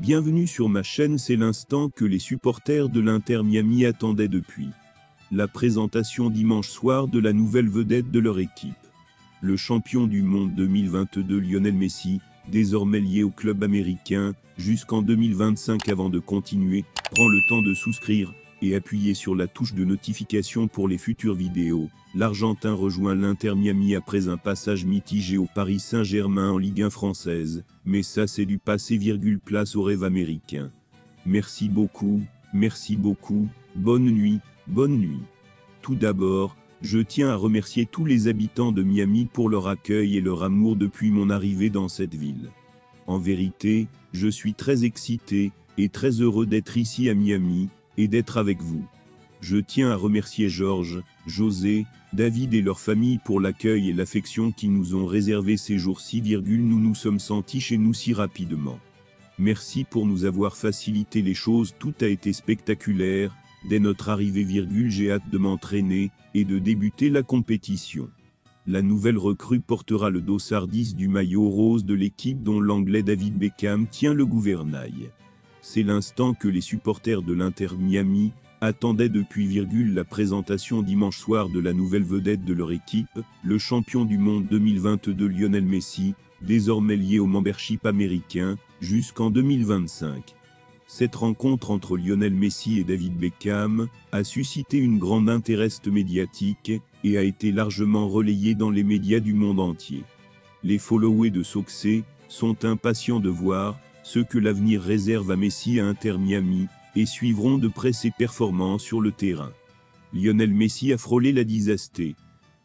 Bienvenue sur ma chaîne, c'est l'instant que les supporters de l'Inter Miami attendaient depuis. La présentation dimanche soir de la nouvelle vedette de leur équipe. Le champion du monde 2022 Lionel Messi, désormais lié au club américain, jusqu'en 2025 avant de continuer, prend le temps de souscrire et appuyer sur la touche de notification pour les futures vidéos. L'Argentin rejoint l'Inter Miami après un passage mitigé au Paris Saint-Germain en Ligue 1 française, mais ça c'est du passé, place au rêve américain. Merci beaucoup, bonne nuit. Tout d'abord, je tiens à remercier tous les habitants de Miami pour leur accueil et leur amour depuis mon arrivée dans cette ville. En vérité, je suis très excité et très heureux d'être ici à Miami et d'être avec vous. Je tiens à remercier Georges, José, David et leurs familles pour l'accueil et l'affection qu'ils nous ont réservé ces jours-ci. Nous nous sommes sentis chez nous si rapidement. Merci pour nous avoir facilité les choses, tout a été spectaculaire. Dès notre arrivée, j'ai hâte de m'entraîner et de débuter la compétition. La nouvelle recrue portera le dossard 10 du maillot rose de l'équipe dont l'Anglais David Beckham tient le gouvernail. C'est l'instant que les supporters de l'Inter Miami attendaient depuis, la présentation dimanche soir de la nouvelle vedette de leur équipe, le champion du monde 2022 Lionel Messi, désormais lié au membership américain, jusqu'en 2025. Cette rencontre entre Lionel Messi et David Beckham a suscité une grande intérêt médiatique et a été largement relayée dans les médias du monde entier. Les followers de Soxé sont impatients de voir ce que l'avenir réserve à Messi à Inter Miami et suivront de près ses performances sur le terrain. Lionel Messi a frôlé la dynastie.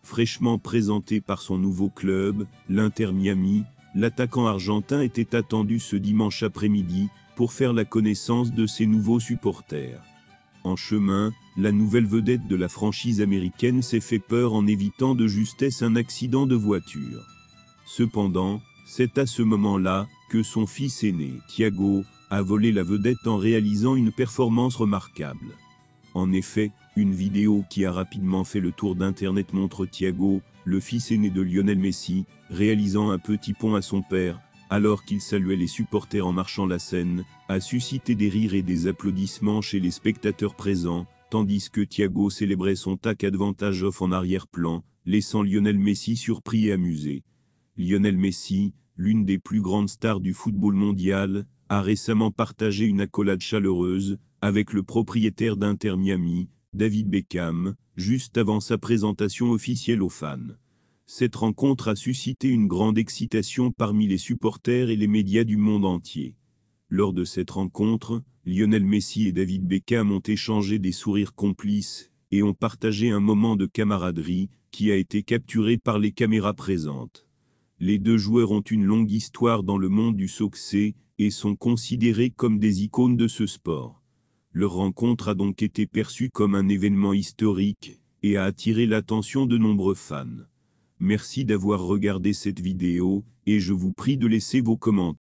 Fraîchement présenté par son nouveau club, l'Inter Miami, l'attaquant argentin était attendu ce dimanche après-midi pour faire la connaissance de ses nouveaux supporters. En chemin, la nouvelle vedette de la franchise américaine s'est fait peur en évitant de justesse un accident de voiture. Cependant, c'est à ce moment-là que son fils aîné, Thiago, a volé la vedette en réalisant une performance remarquable. En effet, une vidéo qui a rapidement fait le tour d'Internet montre Thiago, le fils aîné de Lionel Messi, réalisant un petit pont à son père, alors qu'il saluait les supporters en marchant. La scène a suscité des rires et des applaudissements chez les spectateurs présents, tandis que Thiago célébrait son tac advantage off en arrière-plan, laissant Lionel Messi surpris et amusé. Lionel Messi, l'une des plus grandes stars du football mondial, a récemment partagé une accolade chaleureuse avec le propriétaire d'Inter Miami, David Beckham, juste avant sa présentation officielle aux fans. Cette rencontre a suscité une grande excitation parmi les supporters et les médias du monde entier. Lors de cette rencontre, Lionel Messi et David Beckham ont échangé des sourires complices et ont partagé un moment de camaraderie qui a été capturé par les caméras présentes. Les deux joueurs ont une longue histoire dans le monde du soccer et sont considérés comme des icônes de ce sport. Leur rencontre a donc été perçue comme un événement historique et a attiré l'attention de nombreux fans. Merci d'avoir regardé cette vidéo et je vous prie de laisser vos commentaires.